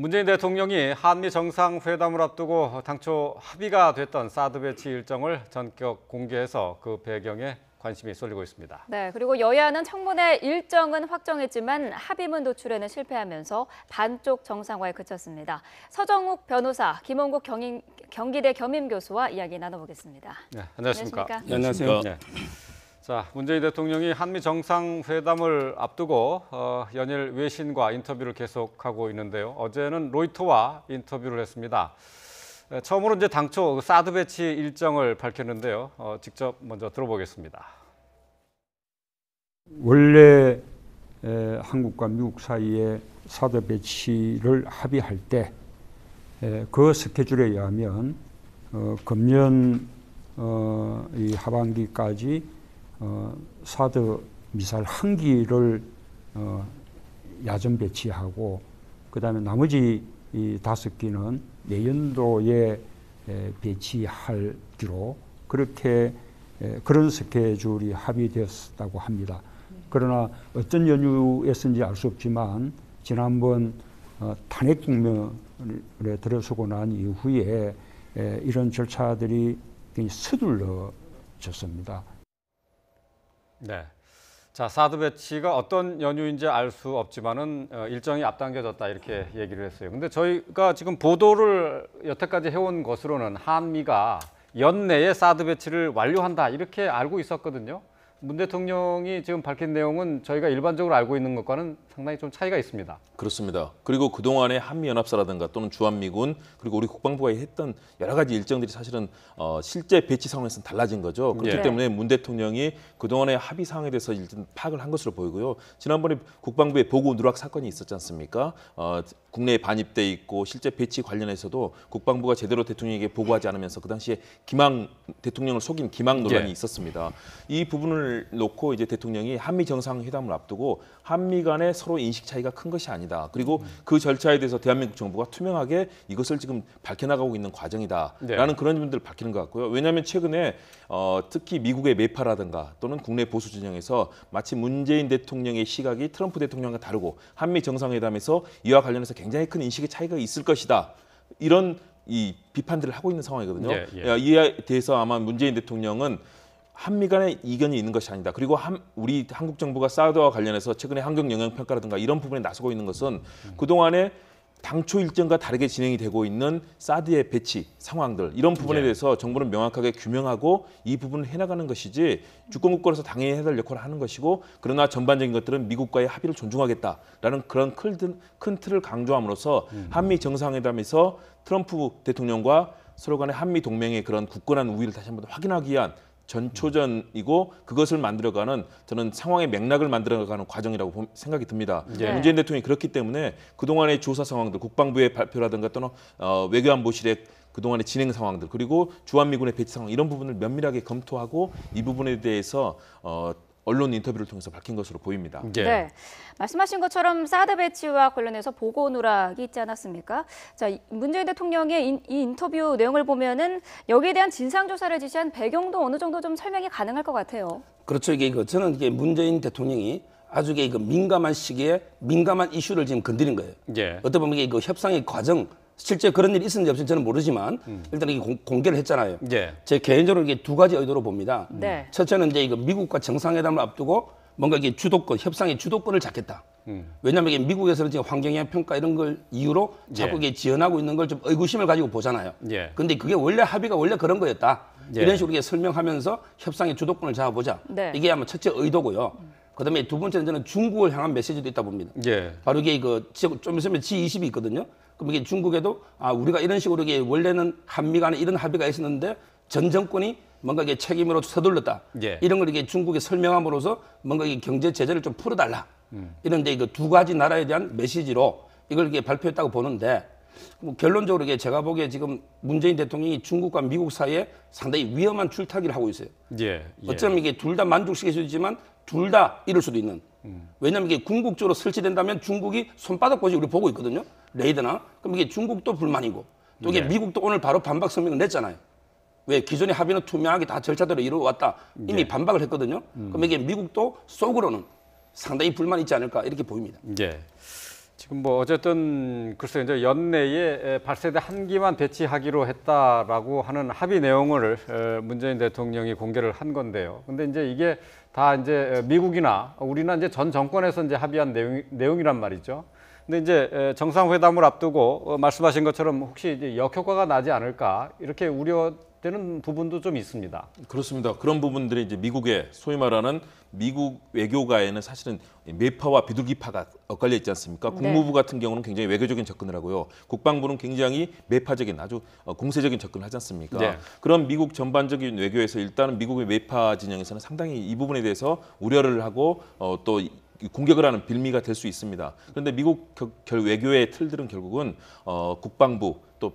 문재인 대통령이 한미 정상회담을 앞두고 당초 합의가 됐던 사드 배치 일정을 전격 공개해서 그 배경에 관심이 쏠리고 있습니다. 네, 그리고 여야는 청문회 일정은 확정했지만 합의문 도출에는 실패하면서 반쪽 정상화에 그쳤습니다. 서정욱 변호사, 김원국 경기대 겸임교수와 이야기 나눠보겠습니다. 네, 안녕하십니까? 네, 안녕하세요. 네. 자, 문재인 대통령이 한미 정상회담을 앞두고 연일 외신과 인터뷰를 계속하고 있는데요. 어제는 로이터와 인터뷰를 했습니다. 처음으로 이제 당초 사드 배치 일정을 밝혔는데요. 직접 먼저 들어보겠습니다. 원래 한국과 미국 사이에 사드 배치를 합의할 때 그 스케줄에 의하면 금년 이 하반기까지 사드 미사일 한 기를 야전 배치하고 그다음에 나머지 이 5기는 내년도에 배치하기로 그렇게 그런 스케줄이 합의되었다고 합니다. 그러나 어떤 연유였는지 알 수 없지만 지난번 탄핵 국면에 들어서고 난 이후에 이런 절차들이 굉장히 서둘러졌습니다. 네. 자, 사드 배치가 어떤 연유인지 알 수 없지만은 일정이 앞당겨졌다 이렇게 얘기를 했어요. 근데 저희가 지금 보도를 여태까지 해온 것으로는 한미가 연내에 사드 배치를 완료한다 이렇게 알고 있었거든요. 문 대통령이 지금 밝힌 내용은 저희가 일반적으로 알고 있는 것과는 상당히 좀 차이가 있습니다. 그렇습니다. 그리고 그동안의 한미연합사라든가 또는 주한미군 그리고 우리 국방부가 했던 여러 가지 일정들이 사실은 실제 배치 상황에서는 달라진 거죠. 그렇기 때문에 문 대통령이 그동안의 합의 사항에 대해서 일단 파악을 한 것으로 보이고요. 지난번에 국방부에 보고 누락 사건이 있었지 않습니까? 국내에 반입돼 있고 실제 배치 관련해서도 국방부가 제대로 대통령에게 보고하지 않으면서 그 당시에 대통령을 속인 기망 논란이 있었습니다. 이 부분을 놓고 이제 대통령이 한미 정상회담을 앞두고 한미 간의 서로 인식 차이가 큰 것이 아니다. 그리고 그 절차에 대해서 대한민국 정부가 투명하게 이것을 지금 밝혀나가고 있는 과정이다라는 그런 부분들을 밝히는 것 같고요. 왜냐하면 최근에 특히 미국의 매파라든가 또는 국내 보수 진영에서 마치 문재인 대통령의 시각이 트럼프 대통령과 다르고 한미 정상회담에서 이와 관련해서 굉장히 큰 인식의 차이가 있을 것이다. 이런 이 비판들을 하고 있는 상황이거든요. 이에 대해서 아마 문재인 대통령은 한미 간의 이견이 있는 것이 아니다. 그리고 우리 한국 정부가 사드와 관련해서 최근에 환경 영향 평가라든가 이런 부분에 나서고 있는 것은 그동안에 당초 일정과 다르게 진행이 되고 있는 사드의 배치 상황들 이런 부분에 대해서 정부는 명확하게 규명하고 이 부분을 해나가는 것이지 주권국가로서 당연히 해야 될 역할을 하는 것이고 그러나 전반적인 것들은 미국과의 합의를 존중하겠다라는 그런 큰 틀을 강조함으로써 한미 정상회담에서 트럼프 대통령과 서로 간의 한미 동맹의 그런 굳건한 우위를 다시 한번 확인하기 위한 전초전이고 그것을 만들어가는 저는 상황의 맥락을 만들어가는 과정이라고 생각이 듭니다. 문재인 대통령이 그렇기 때문에 그동안의 조사 상황들, 국방부의 발표라든가 또는 외교안보실의 그동안의 진행 상황들 그리고 주한미군의 배치 상황 이런 부분을 면밀하게 검토하고 이 부분에 대해서 언론 인터뷰를 통해서 밝힌 것으로 보입니다. 네, 말씀하신 것처럼 사드 배치와 관련해서 보고 누락이 있지 않았습니까? 자, 문재인 대통령의 이 인터뷰 내용을 보면은 여기에 대한 진상 조사를 지시한 배경도 어느 정도 좀 설명이 가능할 것 같아요. 그렇죠. 저는 문재인 대통령이 아주 민감한 시기에 민감한 이슈를 지금 건드린 거예요. 어떻게 보면 이게 협상의 과정. 실제 그런 일이 있었는지 없었는지 저는 모르지만 일단 이게 공개를 했잖아요. 제 개인적으로 이게 두 가지 의도로 봅니다. 첫째는 이제 미국과 정상회담을 앞두고 뭔가 이게 주도권, 협상의 주도권을 잡겠다. 왜냐하면 이게 미국에서는 지금 환경영향 평가 이런 걸 이유로 자꾸 이게 지연하고 있는 걸 좀 의구심을 가지고 보잖아요. 그런데 그게 원래 합의가 원래 그런 거였다. 이런 식으로 이게 설명하면서 협상의 주도권을 잡아보자. 이게 아마 첫째 의도고요. 그다음에 두 번째는 저는 중국을 향한 메시지도 있다 봅니다. 바로 이게 좀 있으면 G20이 있거든요. 그럼 이게 중국에도 우리가 이런 식으로 이게 원래는 한미 간에 이런 합의가 있었는데 전 정권이 뭔가 이게 책임으로 서둘렀다. 이런 걸 이게 중국에 설명함으로써 뭔가 이 경제 제재를 좀 풀어달라. 이런데 이거 두 가지 나라에 대한 메시지로 이걸 이게 발표했다고 보는데 결론적으로 이게 제가 보기에 지금 문재인 대통령이 중국과 미국 사이에 상당히 위험한 줄타기를 하고 있어요. 어쩌면 이게 둘 다 만족시킬 수도 있지만 둘 다 이룰 수도 있는. 왜냐하면 이게 궁극적으로 설치된다면 중국이 손바닥 보지 우리 보고 있거든요. 레이더나. 그럼 이게 중국도 불만이고 또 이게 미국도 오늘 바로 반박 성명을 냈잖아요. 왜 기존의 합의는 투명하게 다 절차대로 이루어왔다. 이미 반박을 했거든요. 그럼 이게 미국도 속으로는 상당히 불만이 있지 않을까 이렇게 보입니다. 지금 뭐 어쨌든 글쎄 이제 연내에 발사대 한 기만 배치하기로 했다라고 하는 합의 내용을 문재인 대통령이 공개를 한 건데요. 근데 이제 이게 다 이제 미국이나 우리나 이제 전 정권에서 이제 합의한 내용이란 말이죠. 근데 이제 정상회담을 앞두고 말씀하신 것처럼 혹시 이제 역효과가 나지 않을까 이렇게 우려되는 부분도 좀 있습니다. 그렇습니다. 그런 부분들이 이제 미국의 소위 말하는 미국 외교가에는 사실은 매파와 비둘기파가 엇갈려 있지 않습니까? 국무부 같은 경우는 굉장히 외교적인 접근을 하고요. 국방부는 굉장히 매파적인 아주 공세적인 접근을 하지 않습니까? 네. 그런 미국 전반적인 외교에서 일단은 미국의 매파 진영에서는 상당히 이 부분에 대해서 우려를 하고 또 공격을 하는 빌미가 될 수 있습니다. 그런데 미국 외교의 틀들은 결국은 국방부 또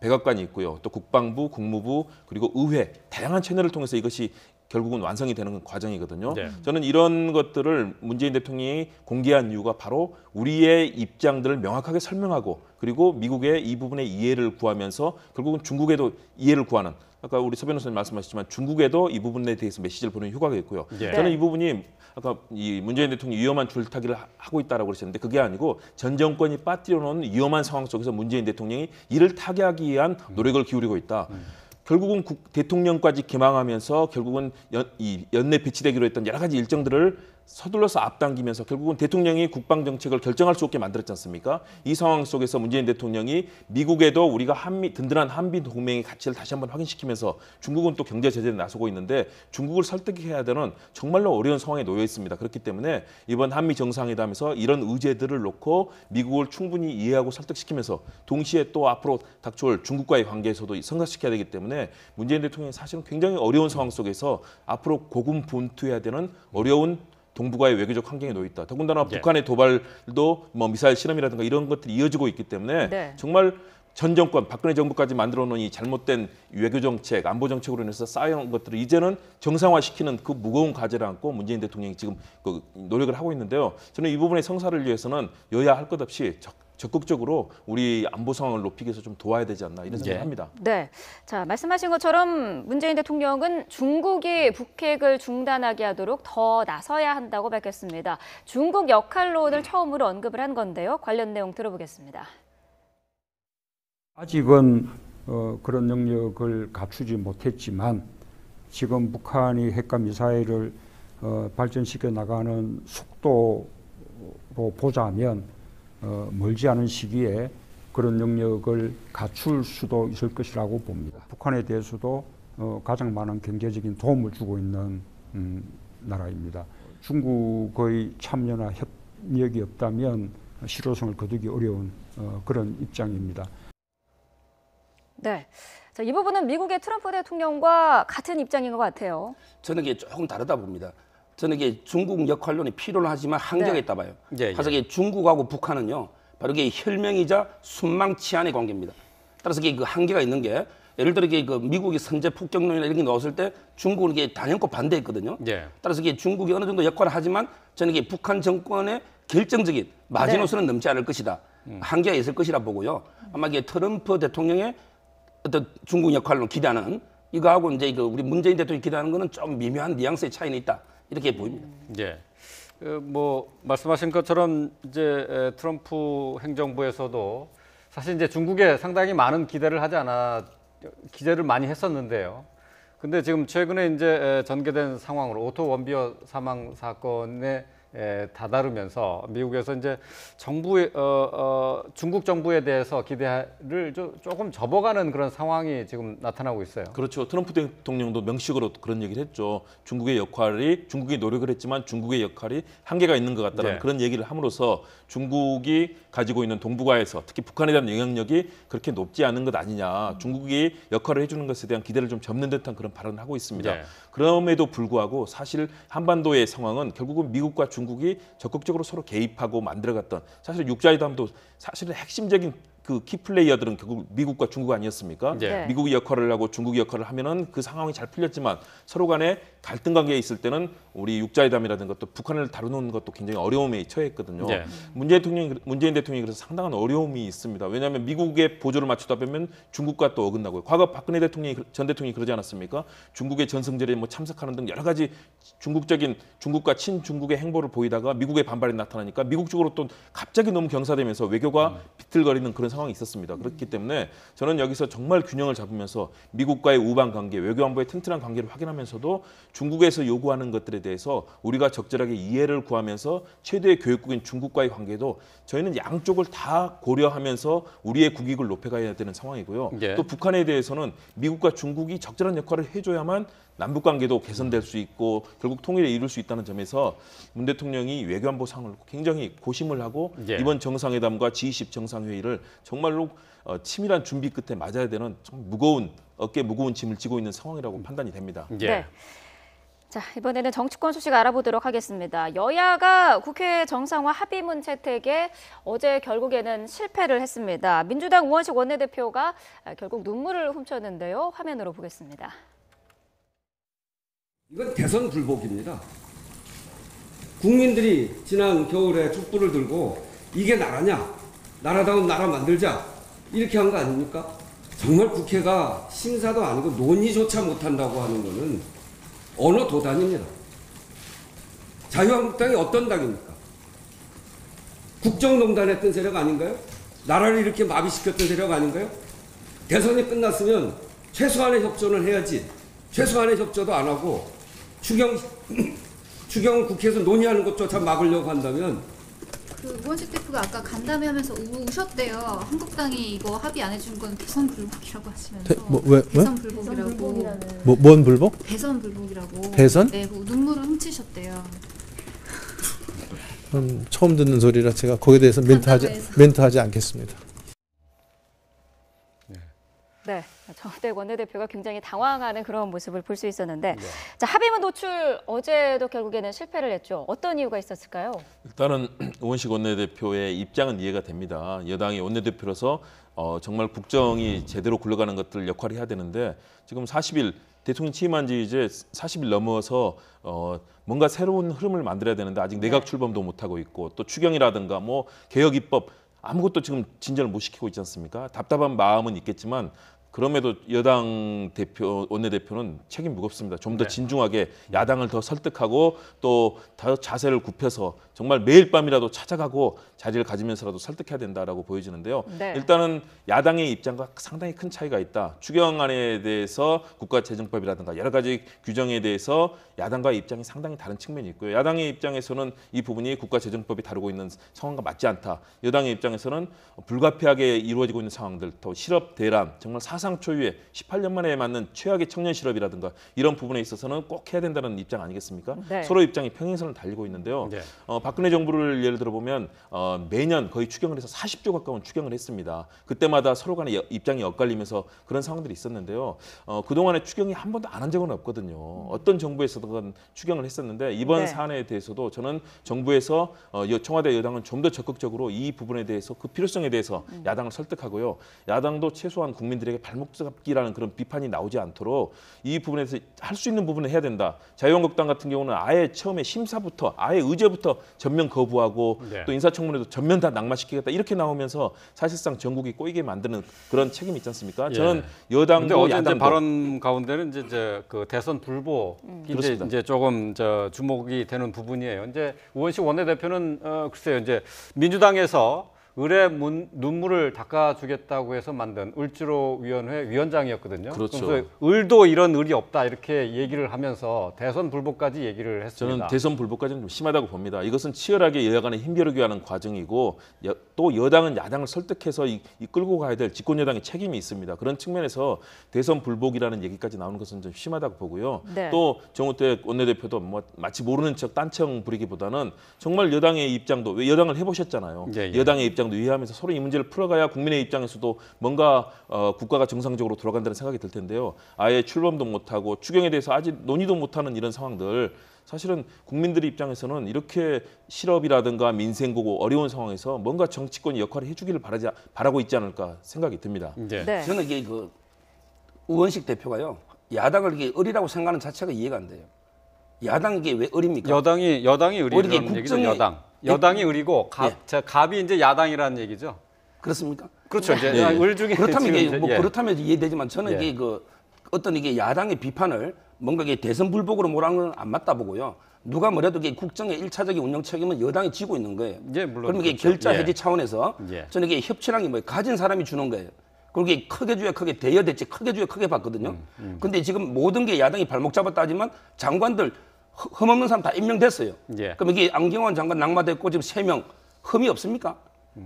백악관이 있고요. 또 국방부, 국무부 그리고 의회 다양한 채널을 통해서 이것이 결국은 완성이 되는 과정이거든요. 네. 저는 이런 것들을 문재인 대통령이 공개한 이유가 바로 우리의 입장들을 명확하게 설명하고 그리고 미국의 이 부분에 이해를 구하면서 결국은 중국에도 이해를 구하는 아까 우리 서 변호사님 말씀하셨지만 중국에도 이 부분에 대해서 메시지를 보내는 효과가 있고요. 네. 저는 이 부분이 아까 이 문재인 대통령이 위험한 줄타기를 하고 있다라고 그러셨는데 그게 아니고 전 정권이 빠뜨려 놓은 위험한 상황 속에서 문재인 대통령이 이를 타개하기 위한 노력을 기울이고 있다. 결국은 대통령까지 기망하면서 결국은 연내 배치되기로 했던 여러 가지 일정들을 서둘러서 앞당기면서 결국은 대통령이 국방 정책을 결정할 수 없게 만들었지 않습니까? 이 상황 속에서 문재인 대통령이 미국에도 우리가 든든한 한미 동맹의 가치를 다시 한번 확인시키면서 중국은 또 경제 제재에 나서고 있는데 중국을 설득해야 되는 정말로 어려운 상황에 놓여 있습니다. 그렇기 때문에 이번 한미 정상회담에서 이런 의제들을 놓고 미국을 충분히 이해하고 설득시키면서 동시에 또 앞으로 닥쳐올 중국과의 관계에서도 성사시켜야 되기 때문에 문재인 대통령이 사실은 굉장히 어려운 상황 속에서 앞으로 고군분투해야 되는 어려운 동북아의 외교적 환경에 놓여 있다. 더군다나 네. 북한의 도발도 뭐 미사일 실험이라든가 이런 것들이 이어지고 있기 때문에 네. 정말 전 정권 박근혜 정부까지 만들어 놓은 이 잘못된 외교 정책, 안보 정책으로 인해서 쌓여온 것들을 이제는 정상화시키는 그 무거운 과제를 안고 문재인 대통령이 지금 그 노력을 하고 있는데요. 저는 이 부분의 성사를 위해서는 여야 할 것 없이 적극적으로 우리 안보 상황을 높이기 위해서 좀 도와야 되지 않나 이런 생각을 합니다. 네. 자, 말씀하신 것처럼 문재인 대통령은 중국이 북핵을 중단하게 하도록 더 나서야 한다고 밝혔습니다. 중국 역할로 오늘 처음으로 언급을 한 건데요. 관련 내용 들어보겠습니다. 아직은 그런 능력을 갖추지 못했지만 지금 북한이 핵과 미사일을 발전시켜 나가는 속도로 보자면 멀지 않은 시기에 그런 능력을 갖출 수도 있을 것이라고 봅니다. 북한에 대해서도 가장 많은 경제적인 도움을 주고 있는 나라입니다. 중국의 참여나 협력이 없다면 실효성을 거두기 어려운 그런 입장입니다. 네. 자, 이 부분은 미국의 트럼프 대통령과 같은 입장인 것 같아요. 저는 이게 조금 다르다 봅니다. 저는 이게 중국 역할론이 필요는 하지만 한계가 네. 있다 봐요. 예, 그래서 이게 중국하고 북한은요, 바로 이게 혈맹이자 순망치안의 관계입니다. 따라서 이게 그 한계가 있는 게 예를 들어 이게 그 미국이 선제 폭격론이나 이런 게 나왔을 때 중국은 이게 단연코 반대했거든요. 예. 따라서 이게 중국이 어느 정도 역할을 하지만 저는 이게 북한 정권의 결정적인 마지노선은 넘지 않을 것이다. 한계가 있을 것이라 보고요. 아마 이게 트럼프 대통령의 어떤 중국 역할로 기대하는 이거하고 이제 그 우리 문재인 대통령이 기대하는 거는 좀 미묘한 뉘앙스의 차이는 있다. 이렇게 보입니다. 예. 뭐 말씀하신 것처럼 이제 트럼프 행정부에서도 사실 이제 중국에 상당히 많은 기대를 많이 했었는데요. 근데 지금 최근에 이제 전개된 상황으로 오토 원비어 사망 사건에 다다르면서 미국에서 이제 중국 정부에 대해서 기대를 조금 접어가는 그런 상황이 지금 나타나고 있어요. 그렇죠. 트럼프 대통령도 명식으로 그런 얘기를 했죠. 중국이 노력을 했지만 중국의 역할이 한계가 있는 것 같다는 네. 그런 얘기를 함으로써 중국이 가지고 있는 동북아에서 특히 북한에 대한 영향력이 그렇게 높지 않은 것 아니냐. 중국이 역할을 해주는 것에 대한 기대를 좀 접는 듯한 그런 발언을 하고 있습니다. 네. 그럼에도 불구하고 사실 한반도의 상황은 결국은 미국과 중국이 적극적으로 서로 개입하고 만들어갔던 사실 육자회담도 사실은 핵심적인 그 키플레이어들은 결국 미국과 중국 아니었습니까? 네. 미국이 역할을 하고 중국이 역할을 하면은 그 상황이 잘 풀렸지만 서로 간에 갈등 관계에 있을 때는 우리 육자회담이라든가 또 북한을 다루는 것도 굉장히 어려움에 처했거든요. 네. 문재인 대통령이 그래서 상당한 어려움이 있습니다. 왜냐하면 미국의 보조를 맞추다 보면 중국과 또 어긋나고요. 과거 박근혜 전 대통령이 그러지 않았습니까? 중국의 전승절에 뭐 참석하는 등 여러 가지 중국과 친중국의 행보를 보이다가 미국의 반발이 나타나니까 미국 쪽으로 또 갑자기 너무 경사되면서 외교가 비틀거리는 그런 상황이 있었습니다. 그렇기 때문에 저는 여기서 정말 균형을 잡으면서 미국과의 우방 관계, 외교안보의 튼튼한 관계를 확인하면서도 중국에서 요구하는 것들에 대해서 우리가 적절하게 이해를 구하면서 최대의 교역국인 중국과의 관계도 저희는 양쪽을 다 고려하면서 우리의 국익을 높여가야 되는 상황이고요. 예. 또 북한에 대해서는 미국과 중국이 적절한 역할을 해줘야만 남북 관계도 개선될 수 있고 결국 통일에 이룰 수 있다는 점에서 문 대통령이 외교안보 상을 굉장히 고심을 하고 예. 이번 정상회담과 G20 정상회의를 정말로 치밀한 준비 끝에 맞아야 되는 좀 어깨 무거운 짐을 지고 있는 상황이라고 판단이 됩니다. 예. 네. 자, 이번에는 정치권 소식 알아보도록 하겠습니다. 여야가 국회 정상화 합의문 채택에 어제 결국에는 실패를 했습니다. 민주당 우원식 원내대표가 결국 눈물을 훔쳤는데요. 화면으로 보겠습니다. 이건 대선 불복입니다. 국민들이 지난 겨울에 촛불을 들고 이게 나라냐? 나라다운 나라 만들자. 이렇게 한 거 아닙니까? 정말 국회가 심사도 아니고 논의조차 못한다고 하는 거는 언어 도단입니다. 자유한국당이 어떤 당입니까? 국정농단했던 세력 아닌가요? 나라를 이렇게 마비시켰던 세력 아닌가요? 대선이 끝났으면 최소한의 협조는 해야지. 최소한의 협조도 안 하고 추경 국회에서 논의하는 것조차 막으려고 한다면 그 우원식 대표가 아까 간담회 하면서 우셨대요. 한국당이 이거 합의 안 해준 건 대선 불복이라고 하시면서 왜? 대선 불복이라고 뭔 불복? 대선 불복이라고 대선? 네, 뭐 눈물을 훔치셨대요. 처음 듣는 소리라 제가 거기에 대해서 멘트하지 않겠습니다. 네, 정대ek 원내대표가 굉장히 당황하는 그런 모습을 볼 수 있었는데 자, 합의문 도출 어제도 결국에는 실패를 했죠. 어떤 이유가 있었을까요? 일단은 우원식 원내대표의 입장은 이해가 됩니다. 여당의 원내대표로서 정말 국정이 제대로 굴러가는 것들 역할을 해야 되는데 지금 40일 대통령 취임한 지 이제 40일 넘어서 뭔가 새로운 흐름을 만들어야 되는데 아직 내각 출범도 못하고 있고 또 추경이라든가 뭐 개혁 입법 아무것도 지금 진전을 못 시키고 있지 않습니까? 답답한 마음은 있겠지만 그럼에도 여당 원내대표는 책임 무겁습니다. 좀 더 진중하게 야당을 더 설득하고 또 더 자세를 굽혀서 정말 매일 밤이라도 찾아가고 자리를 가지면서라도 설득해야 된다라고 보여지는데요. 네. 일단은 야당의 입장과 상당히 큰 차이가 있다. 추경안에 대해서 국가재정법이라든가 여러 가지 규정에 대해서 야당과의 입장이 상당히 다른 측면이 있고요. 야당의 입장에서는 이 부분이 국가재정법이 다루고 있는 상황과 맞지 않다. 여당의 입장에서는 불가피하게 이루어지고 있는 상황들, 또 실업 대란, 정말 사상 초유의 18년 만에 맞는 최악의 청년 실업이라든가 이런 부분에 있어서는 꼭 해야 된다는 입장 아니겠습니까? 네. 서로 입장이 평행선을 달리고 있는데요. 네. 박근혜 정부를 예를 들어 보면 매년 거의 추경을 해서 40조 가까운 추경을 했습니다. 그때마다 서로 간의 입장이 엇갈리면서 그런 상황들이 있었는데요. 그동안에 추경이 한 번도 안 한 적은 없거든요. 어떤 정부에서든 추경을 했었는데 이번 네. 사안에 대해서도 저는 정부에서 청와대 여당은 좀 더 적극적으로 이 부분에 대해서 그 필요성에 대해서 야당을 설득하고요. 야당도 최소한 국민들에게 발목 잡기라는 그런 비판이 나오지 않도록 이 부분에서 할 수 있는 부분을 해야 된다. 자유한국당 같은 경우는 아예 처음에 심사부터 아예 의제부터 전면 거부하고 네. 또 인사청문회도 전면 다 낙마시키겠다 이렇게 나오면서 사실상 전국이 꼬이게 만드는 그런 책임이 있지 않습니까? 저는 근데 여당도 어제 이제 야당도 발언 가운데는 이제 그 대선 불복이 그렇습니다. 이제 조금 주목이 되는 부분이에요. 이제 우원식 원내대표는 글쎄요, 이제 민주당에서 을의 눈물을 닦아주겠다고 해서 만든 을지로위원회 위원장이었거든요. 그렇죠. 그래서 을도 이런 을이 없다 이렇게 얘기를 하면서 대선 불복까지 얘기를 했습니다. 저는 대선 불복까지는 좀 심하다고 봅니다. 이것은 치열하게 여야 간에 힘겨루기 하는 과정이고 또 여당은 야당을 설득해서 이끌고 가야 될 집권 여당의 책임이 있습니다. 그런 측면에서 대선 불복이라는 얘기까지 나오는 것은 좀 심하다고 보고요. 네. 또 정우택 원내대표도 뭐 마치 모르는 척 딴청 부리기보다는 정말 여당의 입장도 왜 여당을 해보셨잖아요. 예. 여당의 입장도 이해하면서 서로 이 문제를 풀어가야 국민의 입장에서도 뭔가 국가가 정상적으로 돌아간다는 생각이 들 텐데요. 아예 출범도 못하고 추경에 대해서 아직 논의도 못하는 이런 상황들 사실은 국민들 입장에서는 이렇게 실업이라든가 민생 보고 어려운 상황에서 뭔가 정치권이 역할을 해주기를 바라고 있지 않을까 생각이 듭니다. 네. 네. 저는 이게 그 우원식 대표가요, 야당을 이게 어리라고 생각하는 자체가 이해가 안 돼요. 야당이 이게 왜 어립니까? 여당이 의리라는 얘기죠. 국정에- 여당이 의리고 예. 갑이 이제 야당이라는 얘기죠. 그렇습니까? 그렇죠. 이제 네. 을 중에 그렇다면 지금 이게 뭐 예. 그렇다면 이해되지만 저는 예. 이게 그 어떤 이게 야당의 비판을 뭔가 이게 대선 불복으로 몰아가는 건 안 맞다 보고요. 누가 뭐래도 이게 국정의 1차적인 운영 책임은 여당이 지고 있는 거예요. 예, 물론 그럼 이게 그렇죠. 결자 예. 해지 차원에서 예. 저는 이게 협치란 게 뭐예요? 가진 사람이 주는 거예요. 그리고 이게 크게 줘야 크게 대여됐지 크게 줘야 크게 봤거든요. 근데 지금 모든 게 야당이 발목 잡았다 하지만 장관들 흠없는 사람 다 임명됐어요. 예. 그럼 이게 안경환 장관 낙마됐고 지금 3명 흠이 없습니까?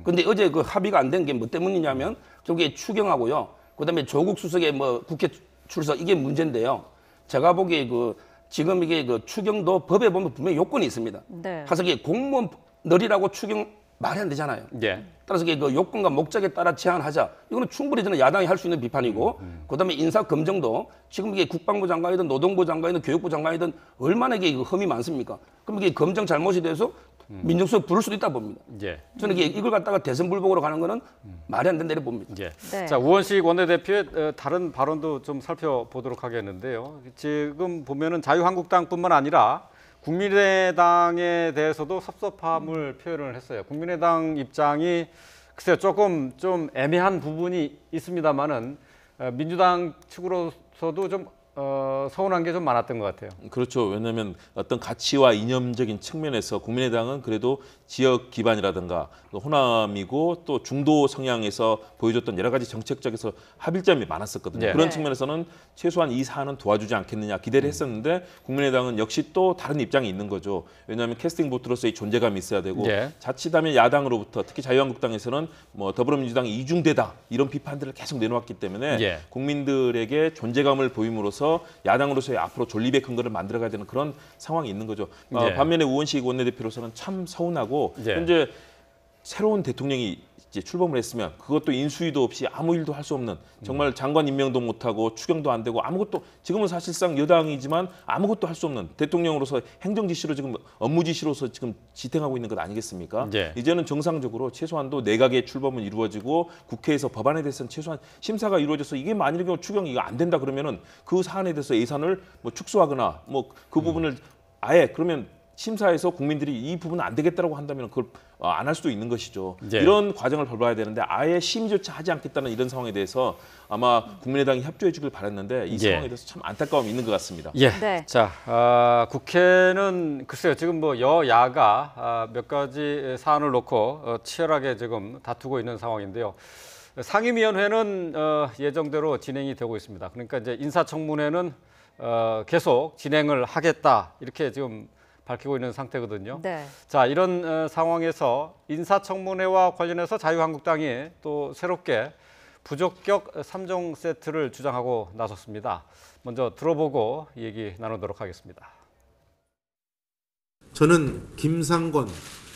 근데 어제 그 합의가 안 된 게 뭐 때문이냐면 저게 추경하고요. 그다음에 조국 수석의 뭐 국회 출석 이게 문제인데요. 제가 보기에 그 지금 이게 그 추경도 법에 보면 분명히 요건이 있습니다. 네. 그래서 이게 공무원 늘이라고 추경 말이 안 되잖아요. 예. 따라서 이게 그 요건과 목적에 따라 제한하자. 이거는 충분히 저는 야당이 할 수 있는 비판이고, 그다음에 인사 검증도 지금 이게 국방부 장관이든 노동부 장관이든 교육부 장관이든 얼마나 이게 흠이 많습니까? 그럼 이게 검증 잘못이 돼서 민정수석 부를 수도 있다 봅니다. 예. 저는 이걸 갖다가 대선 불복으로 가는 거는 말이 안 된다 봅니다. 예. 네. 자, 우원식 원내대표의 다른 발언도 좀 살펴보도록 하겠는데요. 지금 보면은 자유한국당뿐만 아니라 국민의당에 대해서도 섭섭함을 표현을 했어요. 국민의당 입장이 글쎄요, 조금 좀 애매한 부분이 있습니다만은 민주당 측으로서도 좀 서운한 게 좀 많았던 것 같아요. 그렇죠. 왜냐하면 어떤 가치와 이념적인 측면에서 국민의당은 그래도 지역 기반이라든가 또 호남이고 또 중도 성향에서 보여줬던 여러 가지 정책적에서 합일점이 많았었거든요. 네. 그런 네. 측면에서는 최소한 이 사안은 도와주지 않겠느냐 기대를 했었는데 국민의당은 역시 또 다른 입장이 있는 거죠. 왜냐하면 캐스팅 보트로서의 존재감이 있어야 되고 네. 자칫하면 야당으로부터 특히 자유한국당에서는 뭐 더불어민주당이 이중대다 이런 비판들을 계속 내놓았기 때문에 예. 국민들에게 존재감을 보임으로써 야당으로서의 앞으로 존립의 근거를 만들어가야 되는 그런 상황이 있는 거죠. 예. 반면에 우원식 원내대표로서는 참 서운하고 예. 현재 새로운 대통령이 이제 출범을 했으면 그것도 인수위도 없이 아무 일도 할 수 없는 정말 장관 임명도 못하고 추경도 안 되고 아무것도 지금은 사실상 여당이지만 아무것도 할 수 없는 대통령으로서 행정 지시로 지금 업무 지시로서 지금 지탱하고 있는 것 아니겠습니까? 예. 이제는 정상적으로 최소한도 내각의 출범은 이루어지고 국회에서 법안에 대해서는 최소한 심사가 이루어져서 이게 만일 경우 추경이 이거 안 된다 그러면은 그 사안에 대해서 예산을 뭐 축소하거나 뭐 그 부분을 아예 그러면 심사에서 국민들이 이 부분은 안 되겠다라고 한다면 그걸 안 할 수도 있는 것이죠. 예. 이런 과정을 밟아야 되는데 아예 심의조차 하지 않겠다는 이런 상황에 대해서 아마 국민의당이 협조해 주길 바랐는데 이 예. 상황에 대해서 참 안타까움이 있는 것 같습니다. 예. 네. 자, 국회는 글쎄요, 지금 뭐 여야가 몇 가지 사안을 놓고 치열하게 지금 다투고 있는 상황인데요. 상임위원회는 예정대로 진행이 되고 있습니다. 그러니까 이제 인사청문회는 계속 진행을 하겠다 이렇게 지금 밝히고 있는 상태거든요. 네. 자, 이런 상황에서 인사청문회와 관련해서 자유한국당이 또 새롭게 부적격 3종 세트를 주장하고 나섰습니다. 먼저 들어보고 얘기 나누도록 하겠습니다. 저는 김상곤,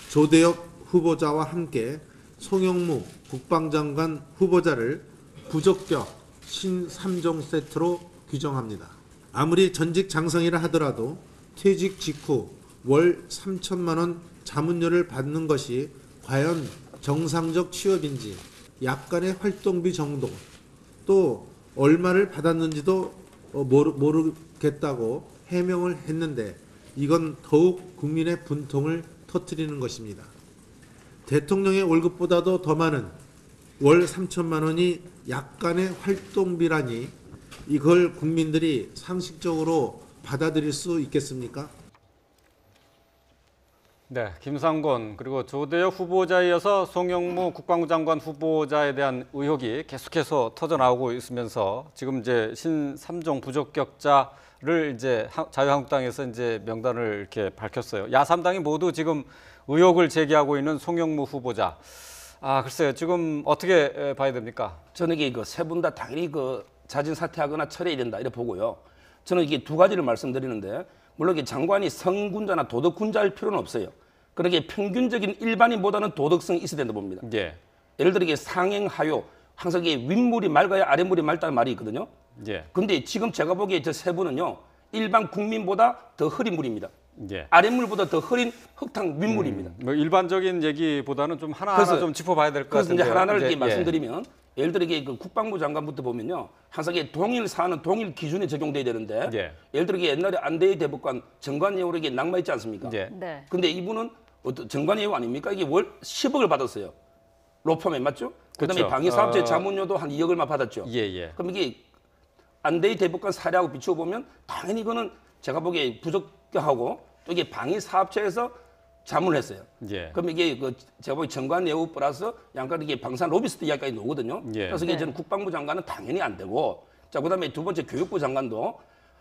조대엽 후보자와 함께 송영무 국방장관 후보자를 부적격 신 3종 세트로 규정합니다. 아무리 전직 장성이라 하더라도 퇴직 직후 월 3천만 원 자문료를 받는 것이 과연 정상적 취업인지, 약간의 활동비 정도, 또 얼마를 받았는지도 모르겠다고 해명을 했는데 이건 더욱 국민의 분통을 터뜨리는 것입니다. 대통령의 월급보다도 더 많은 월 3천만 원이 약간의 활동비라니 이걸 국민들이 상식적으로 받아들일 수 있겠습니까? 네, 김상곤 그리고 조대엽 후보자에 이어서 송영무 국방부 장관 후보자에 대한 의혹이 계속해서 터져 나오고 있으면서 지금 이제 신 3종 부적격자를 이제 자유한국당에서 이제 명단을 이렇게 밝혔어요. 야 3당이 모두 지금 의혹을 제기하고 있는 송영무 후보자. 글쎄요, 지금 어떻게 봐야 됩니까? 저는 이게 세 분 다 당연히 자진 사퇴하거나 철회해야 된다 이렇게 보고요. 저는 이게 두 가지를 말씀드리는데, 물론 이게 장관이 성군자나 도덕군자일 필요는 없어요. 그러게 평균적인 일반인보다는 도덕성이 있어야 된다 봅니다. 예. 예를 들어 이게 상행하요, 항상 이게 윗물이 맑아야 아랫물이 맑다는 말이 있거든요. 예. 근데 지금 제가 보기에 저 세 분은요, 일반 국민보다 더 흐린 물입니다. 예. 아랫물보다 더 흐린 흙탕 윗물입니다. 뭐 일반적인 얘기보다는 좀 하나하나 그래서- 좀 짚어봐야 될 것 그래서 같은데요. 이제 하나하나를 이렇게 예. 말씀드리면 예를 들어 이게 그 국방부 장관부터 보면요. 항상 이게 동일 사안은 동일 기준이 적용돼야 되는데 예. 예를 들어 이게 옛날에 안대희 대법관 정관예우로 이게 낙마했지 않습니까? 예. 네. 근데 이분은 어떤 정관예우 아닙니까? 이게 월 10억을 받았어요. 로펌에 맞죠? 그다음에 그렇죠. 방위사업체 자문료도 한 2억을 받았죠. 예, 예. 그럼 이게 안대희 대법관 사례하고 비추어 보면 당연히 이거는 제가 보기에 부적격하고 또 이게 방위사업체에서 자문을 했어요. 예. 그럼 이게 그 제가 보기 정관예우 플러스 약간 이게 방산 로비스트 이야기까지 나오거든요. 예. 그래서 이게 네. 저는 국방부 장관은 당연히 안 되고 자 그다음에 두 번째 교육부 장관도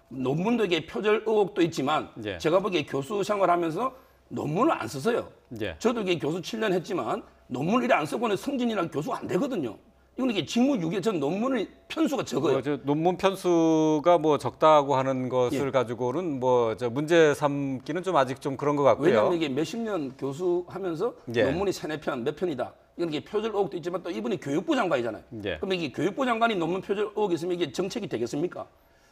논문도 이게 표절 의혹도 있지만 예. 제가 보기에 교수 생활하면서 논문을 안 썼어요. 예. 저도 이게 교수 7년 했지만 논문을 이래 안 쓰고는 성진이랑 교수가 안 되거든요. 이건 이게 직무유기 전 논문의 편수가 적어요. 뭐 저 논문 편수가 뭐 적다고 하는 것을 예. 가지고는 뭐 저 문제 삼기는 좀 아직 좀 그런 것 같고요. 왜냐하면 이게 몇십 년 교수하면서 예. 논문이 3-4편, 몇 편이다. 이건 이게 표절 의혹도 있지만 또 이분이 교육부 장관이잖아요. 예. 그럼 이게 교육부 장관이 논문 표절 의혹이 있으면 이게 정책이 되겠습니까?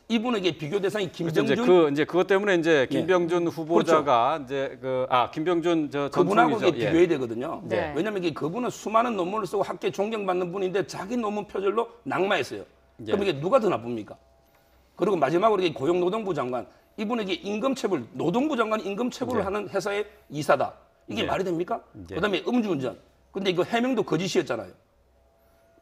이분에게 비교 대상이 그렇죠. 김병준 이제 그것 때문에 이제 예. 김병준 후보자가 이제 김병준 전 그분하고 총리죠. 이게 비교해야 되거든요. 네. 왜냐하면 이게 그분은 수많은 논문을 쓰고 학계 존경받는 분인데 자기 논문 표절로 낙마했어요. 예. 그럼 이게 누가 더 나쁩니까? 그리고 마지막으로 이게 고용노동부 장관 이분에게 임금체불 노동부 장관 임금체불을 예. 하는 회사의 이사다. 이게 예. 말이 됩니까? 예. 그다음에 음주운전. 근데 이거 해명도 거짓이었잖아요.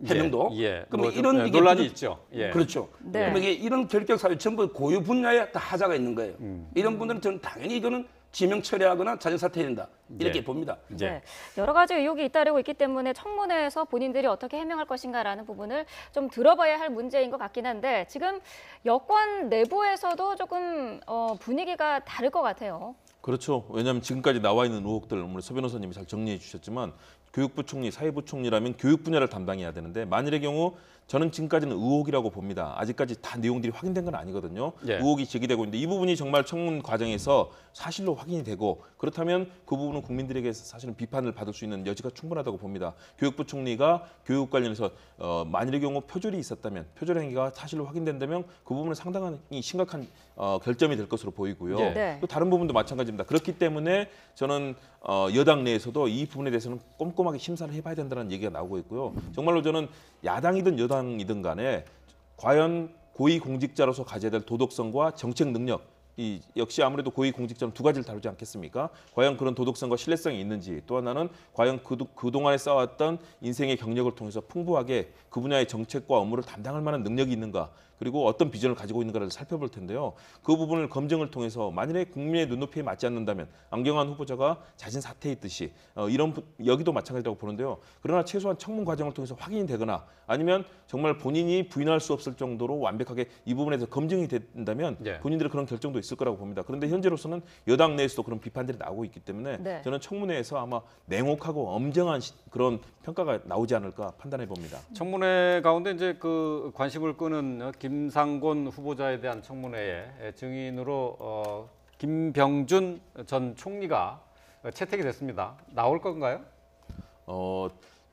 해명도. 예. 그러면 뭐 좀, 이런 이게 논란이 부적- 있죠. 예. 그렇죠. 네. 그러면 이게 이런 결격 사유 전부 고유 분야에 다 하자가 있는 거예요. 음. 이런 분들은 저는 당연히 이거는 지명 처리하거나 자진 사퇴해야 된다. 이렇게 예. 봅니다. 예. 네. 여러 가지 의혹이 잇따르고 있기 때문에 청문회에서 본인들이 어떻게 해명할 것인가라는 부분을 좀 들어봐야 할 문제인 것 같긴 한데 지금 여권 내부에서도 조금 분위기가 다를 것 같아요. 그렇죠. 왜냐하면 지금까지 나와 있는 의혹들 우리 서 변호사님이 잘 정리해 주셨지만 교육부 총리, 사회부 총리라면 교육 분야를 담당해야 되는데 만일의 경우 저는 지금까지는 의혹이라고 봅니다. 아직까지 다 내용들이 확인된 건 아니거든요. 예. 의혹이 제기되고 있는데 이 부분이 정말 청문 과정에서 사실로 확인이 되고 그렇다면 그 부분은 국민들에게 사실은 비판을 받을 수 있는 여지가 충분하다고 봅니다. 교육부 총리가 교육 관련해서 만일의 경우 표절이 있었다면 표절 행위가 사실로 확인된다면 그 부분은 상당히 심각한 결점이 될 것으로 보이고요. 예. 네. 또 다른 부분도 마찬가지입니다. 그렇기 때문에 저는 여당 내에서도 이 부분에 대해서는 꼼꼼하게 심사를 해봐야 된다는 얘기가 나오고 있고요. 정말로 저는 야당이든 여당이든 간에 과연 고위공직자로서 가져야 될 도덕성과 정책 능력 이 역시 아무래도 고위공직자는 두 가지를 다루지 않겠습니까? 과연 그런 도덕성과 신뢰성이 있는지 또 하나는 과연 그동안에 쌓았던 인생의 경력을 통해서 풍부하게 그 분야의 정책과 업무를 담당할 만한 능력이 있는가 그리고 어떤 비전을 가지고 있는가를 살펴볼 텐데요. 그 부분을 검증을 통해서 만일에 국민의 눈높이에 맞지 않는다면 안경환 후보자가 자진 사퇴했듯이 여기도 마찬가지라고 보는데요. 그러나 최소한 청문 과정을 통해서 확인이 되거나 아니면 정말 본인이 부인할 수 없을 정도로 완벽하게 이 부분에 대해서 검증이 된다면 예. 본인들의 그런 결정도 있을 거라고 봅니다. 그런데 현재로서는 여당 내에서도 그런 비판들이 나오고 있기 때문에 네. 저는 청문회에서 아마 냉혹하고 엄정한 그런 평가가 나오지 않을까 판단해 봅니다. 청문회 가운데 이제 그 관심을 끄는 김상곤 후보자에 대한 청문회에 증인으로 김병준 전 총리가 채택이 됐습니다. 나올 건가요?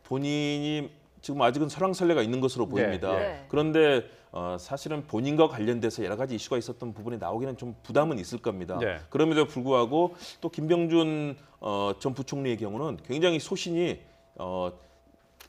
본인이 지금 아직은 설왕설래가 있는 것으로 보입니다. 네. 그런데 사실은 본인과 관련돼서 여러 가지 이슈가 있었던 부분이 나오기는 좀 부담은 있을 겁니다. 네. 그럼에도 불구하고 또 김병준 전 부총리의 경우는 굉장히 소신이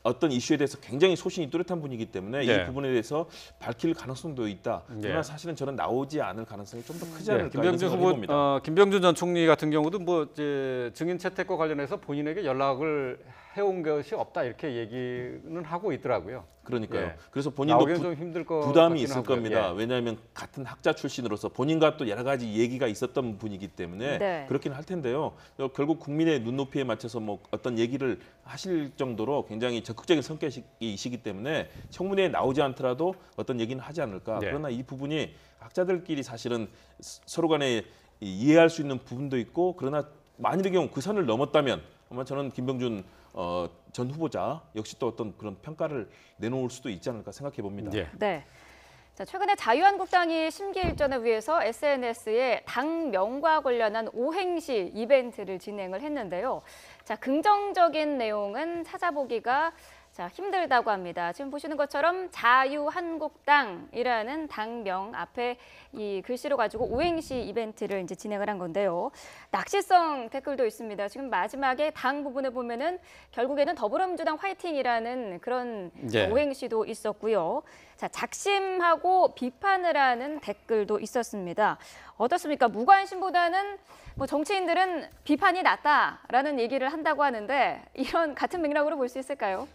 어떤 이슈에 대해서 굉장히 소신이 뚜렷한 분이기 때문에 네. 이 부분에 대해서 밝힐 가능성도 있다. 그러나 네. 사실은 저는 나오지 않을 가능성이 좀 더 크지 네, 않을까 이런 생각을 해봅니다. 김병준 전 총리 같은 경우도 뭐 이제 증인 채택과 관련해서 본인에게 연락을 해온 것이 없다 이렇게 얘기는 하고 있더라고요. 그러니까요. 예. 그래서 본인도 나오기는 좀 힘들 것 부담이 같기는 있을 하고요. 겁니다. 예. 왜냐하면 같은 학자 출신으로서 본인과 또 여러 가지 얘기가 있었던 분이기 때문에 네. 그렇긴 할 텐데요. 결국 국민의 눈높이에 맞춰서 뭐 어떤 얘기를 하실 정도로 굉장히 적극적인 성격이시기 때문에 청문회에 나오지 않더라도 어떤 얘기는 하지 않을까. 네. 그러나 이 부분이 학자들끼리 사실은 서로 간에 이해할 수 있는 부분도 있고 그러나 만일의 경우 그 선을 넘었다면 아마 저는 김병준 전 후보자 역시 또 어떤 그런 평가를 내놓을 수도 있지 않을까 생각해 봅니다. 예. 네. 자, 최근에 자유한국당이 심기일전을 위해서 SNS에 당명과 관련한 오행시 이벤트를 진행을 했는데요. 자, 긍정적인 내용은 찾아보기가 자, 힘들다고 합니다. 지금 보시는 것처럼 자유한국당이라는 당명 앞에 이 글씨로 가지고 오행시 이벤트를 이제 진행을 한 건데요. 낚시성 댓글도 있습니다. 지금 마지막에 당 부분에 보면은 결국에는 더불어민주당 화이팅이라는 그런 예. 오행시도 있었고요. 자, 작심하고 비판을 하는 댓글도 있었습니다. 어떻습니까? 무관심보다는 뭐 정치인들은 비판이 낫다라는 얘기를 한다고 하는데 이런 같은 맥락으로 볼 수 있을까요?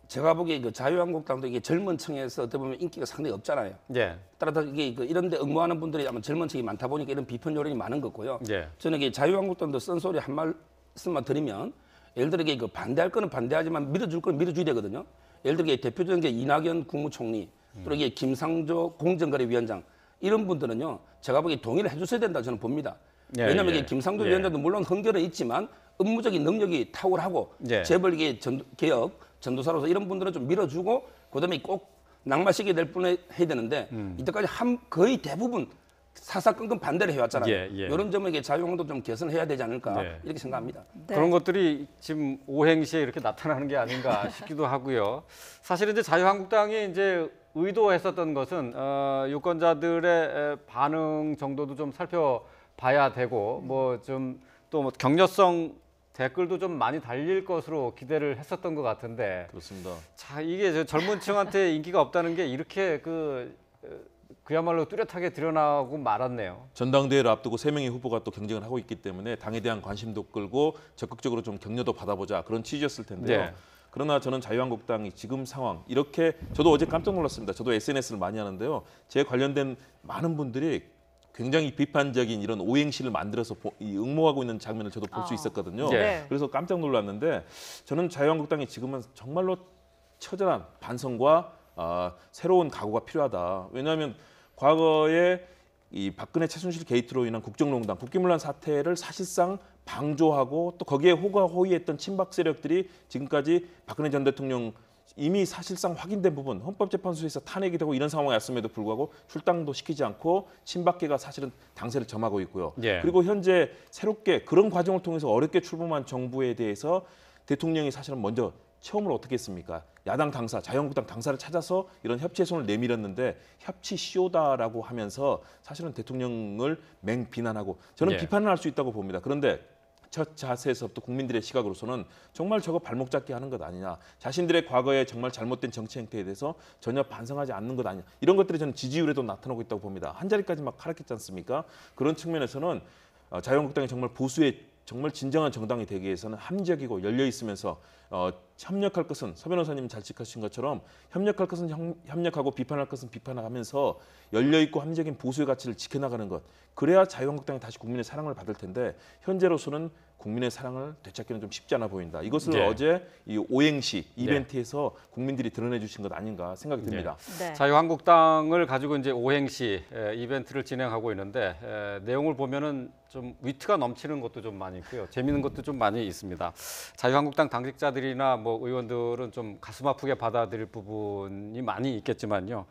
제가 보기에 그 자유한국당도 이게 젊은 층에서 어떻게 보면 인기가 상당히 없잖아요. 예. 따라서 이게 그 이런데 응모하는 분들이 아마 젊은 층이 많다 보니까 이런 비판 요론이 많은 거고요. 예. 저는 이게 자유한국당도 쓴소리 한 말씀만 드리면 예를 들어 이게 그 반대할 거는 반대하지만 밀어줄 거는 밀어줘야 되거든요. 예를 들어 이게 대표적인 게 이낙연 국무총리, 또 이게 김상조 공정거래위원장 이런 분들은요. 제가 보기에 동의를 해줬어야 된다 저는 봅니다. 예, 왜냐하면 예. 이게 김상조 예. 위원장도 물론 헌결은 있지만 업무적인 능력이 탁월하고 예. 재벌 이게 개혁 전도사로서 이런 분들은 좀 밀어주고 그다음에 꼭 낙마시게 될 뿐에 해야 되는데 이때까지 거의 대부분 사사건건 반대를 해왔잖아요. 예, 예. 이런 점에게 자유한국도 좀 개선을 해야 되지 않을까 네. 이렇게 생각합니다. 네. 그런 것들이 지금 오행시에 이렇게 나타나는 게 아닌가 싶기도 하고요. 사실은 이제 자유한국당이 이제 의도했었던 것은 유권자들의 반응 정도도 좀 살펴봐야 되고 뭐 좀 또 뭐 격려성 댓글도 좀 많이 달릴 것으로 기대를 했었던 것 같은데 그렇습니다. 자 이게 저 젊은층한테 인기가 없다는 게 이렇게 그야말로 뚜렷하게 드러나고 말았네요. 전당대회를 앞두고 3명의 후보가 또 경쟁을 하고 있기 때문에 당에 대한 관심도 끌고 적극적으로 좀 격려도 받아보자 그런 취지였을 텐데요. 네. 그러나 저는 자유한국당이 지금 상황 이렇게 저도 어제 깜짝 놀랐습니다. 저도 SNS를 많이 하는데요. 제 관련된 많은 분들이 굉장히 비판적인 이런 오행시를 만들어서 응모하고 있는 장면을 저도 볼 수 있었거든요. 네. 그래서 깜짝 놀랐는데 저는 자유한국당이 지금은 정말로 처절한 반성과 새로운 각오가 필요하다. 왜냐하면 과거에 이 박근혜 최순실 게이트로 인한 국정농단, 국기문란 사태를 사실상 방조하고 또 거기에 호가호위했던 친박 세력들이 지금까지 박근혜 전 대통령 이미 사실상 확인된 부분 헌법재판소에서 탄핵이 되고 이런 상황이 왔음에도 불구하고 출당도 시키지 않고 친박계가 사실은 당세를 점하고 있고요. 예. 그리고 현재 새롭게 그런 과정을 통해서 어렵게 출범한 정부에 대해서 대통령이 사실은 먼저 처음으로 어떻게 했습니까? 야당 당사, 자유한국당 당사를 찾아서 이런 협치의 손을 내밀었는데 협치 쇼다라고 하면서 사실은 대통령을 맹비난하고 저는 예. 비판을 할 수 있다고 봅니다. 그런데 첫 자세에서부터 국민들의 시각으로서는 정말 저거 발목 잡기 하는 것 아니냐. 자신들의 과거에 정말 잘못된 정치 행태에 대해서 전혀 반성하지 않는 것 아니냐. 이런 것들이 저는 지지율에도 나타나고 있다고 봅니다. 한 자리까지 막 하락했지 않습니까? 그런 측면에서는 자유한국당이 정말 보수의 정말 진정한 정당이 되기 위해서는 합리적이고 열려 있으면서 협력할 것은 서 변호사님 잘 짚으신 것처럼 협력할 것은 협력하고 비판할 것은 비판하면서 열려 있고 합리적인 보수의 가치를 지켜나가는 것. 그래야 자유한국당이 다시 국민의 사랑을 받을 텐데 현재로서는 국민의 사랑을 되찾기는 좀 쉽지 않아 보인다. 이것을 네. 어제 이 오행시 이벤트에서 국민들이 드러내 주신 것 아닌가 생각이 듭니다. 네. 자유한국당을 가지고 이제 오행시 이벤트를 진행하고 있는데 내용을 보면은 좀 위트가 넘치는 것도 좀 많이 있고요. 재미있는 것도 좀 많이 있습니다. 자유한국당 당직자들이나 뭐 의원들은 좀 가슴 아프게 받아들일 부분이 많이 있겠지만요.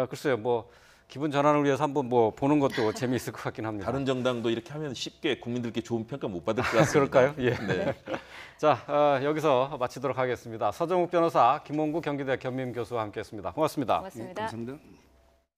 글쎄요, 뭐 기분 전환을 위해서 한번 뭐 보는 것도 재미있을 것 같긴 합니다. 다른 정당도 이렇게 하면 쉽게 국민들께 좋은 평가 못 받을 것 같습니다. 그럴까요? 예. 네. 자, 여기서 마치도록 하겠습니다. 서정욱 변호사, 김홍구 경기대 겸임 교수와 함께했습니다. 고맙습니다. 고맙습니다. 감사합니다.